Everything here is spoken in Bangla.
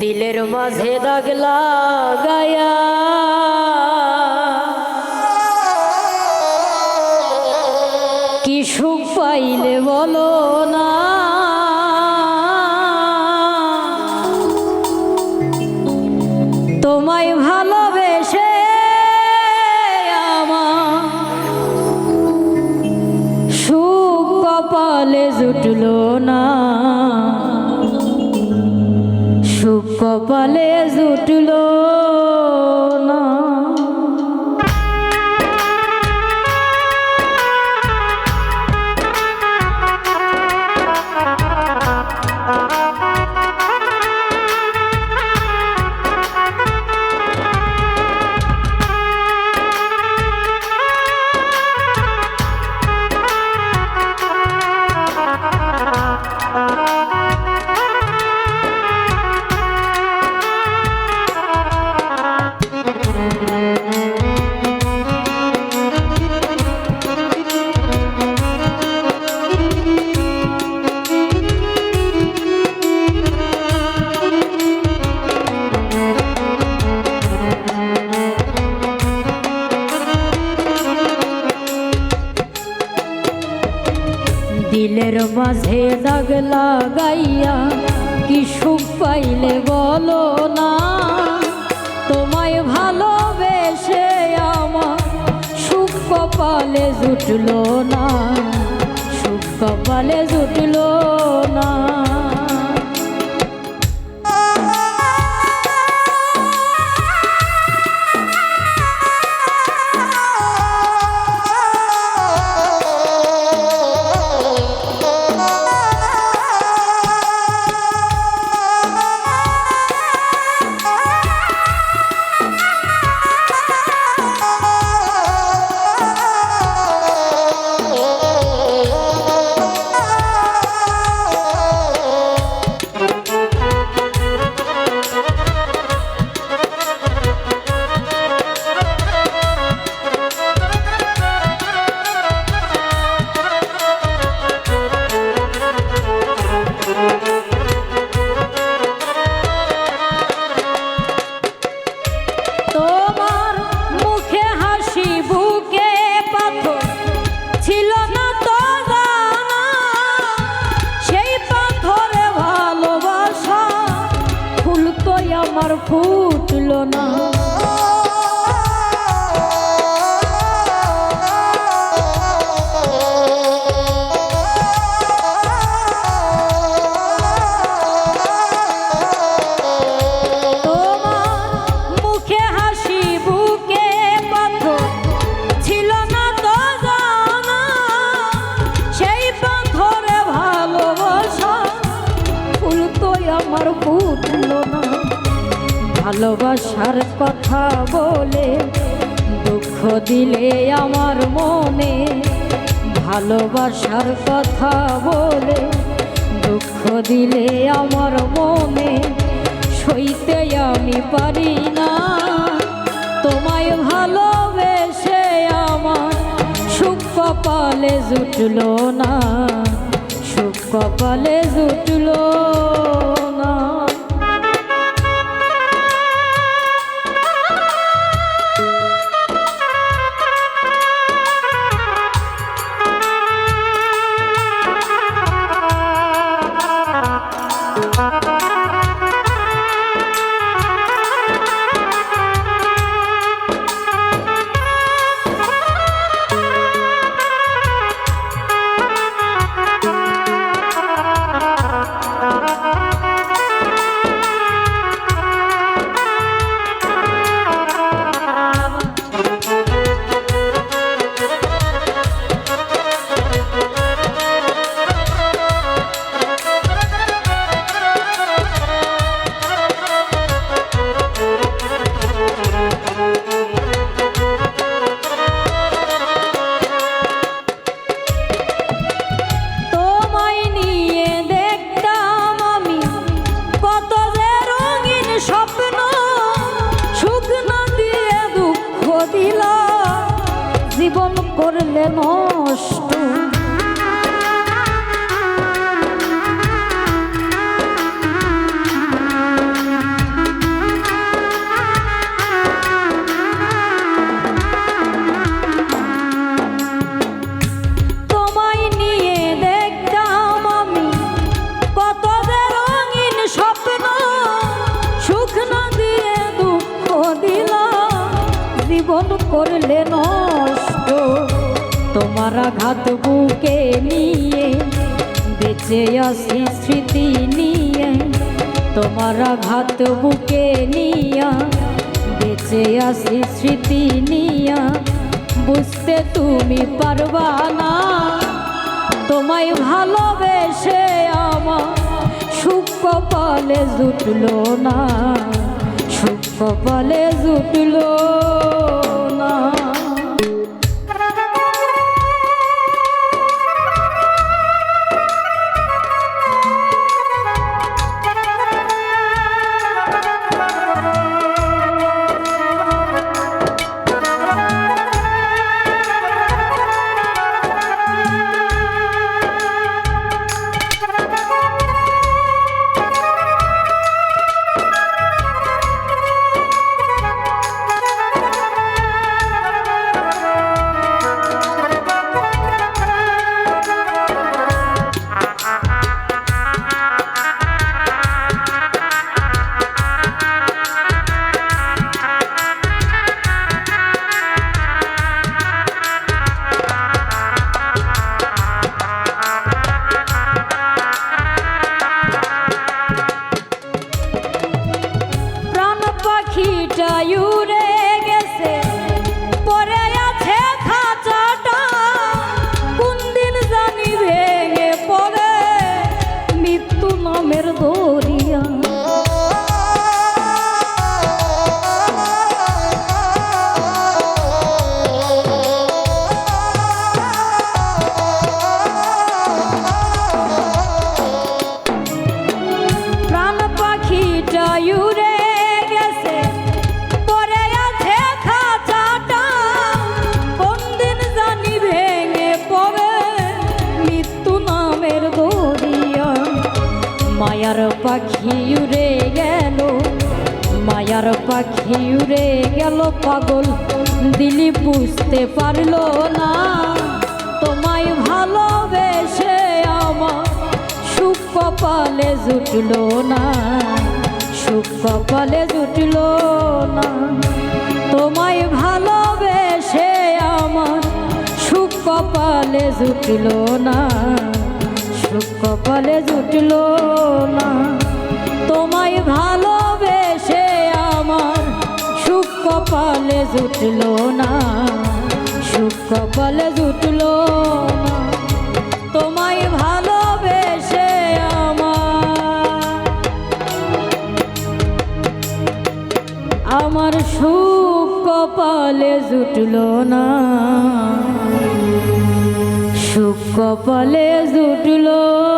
দিলের মাঝে দাগ লাগায়া কি সুখ পাইলে বলো না, তোমায় ভালোবেসে আমার সুখ কপালে জুটলো না, সুখ কপালে জুটলো না। দিলের মাঝে দাগ লাগাইয়া কি সুখ পাইলে বলো না, তোমায় ভালোবেসে আমার সুখ কপালে জুটলো না, সুখ কপালে জুটলো না। আমার ফুটলো না, ভালোবাসার কথা বলে দুঃখ দিলে আমার মনে, ভালোবাসার কথা বলে দুঃখ দিলে আমার মনে, সইতে আমি পারি না, তোমায় ভালোবেসে আমার সুখ কপালে জুটলো না, সুখ কপালে জুটলো না। জীবন করলে নষ্ট করলে নষ্ট তোমার আঘাত বুকে নিয়ে বেঁচে আছি স্মৃতি নিয়ে তোমার আঘাত বুকে নিয়া বেঁচে আছি স্মৃতি নিয়া বুঝতে তুমি পারবা না তোমায় ভালোবেসে আমার সুখ কপালে জুটলো না সুখ কপালে জুটলো না উড়ে গেছে পরে আছে খাঁচাটা কোন দিন জানি ভেঙে পড়ে মৃত্যু নামের দরিয়া প্রাণ পাখিটা উড়ে মায়ার পাখি উড়ে গেল মায়ার পাখি উড়ে গেল পাগল দিলি বুঝতে পারলো না তোমায় ভালোবেসে আমার সুখ কপালে জুটলো না সুখ কপালে জুটলো না তোমায় ভালোবেসে আমার সুখ কপালে জুটলো না সুখ কপালে জুটলো না তোমায় ভালোবেসে আমার সুখ কপালে জুটলো না সুখ কপালে জুটলো না তোমায় ভালোবেসে আমার সুখ কপালে জুটলো না সুখ কপালে জুটলো।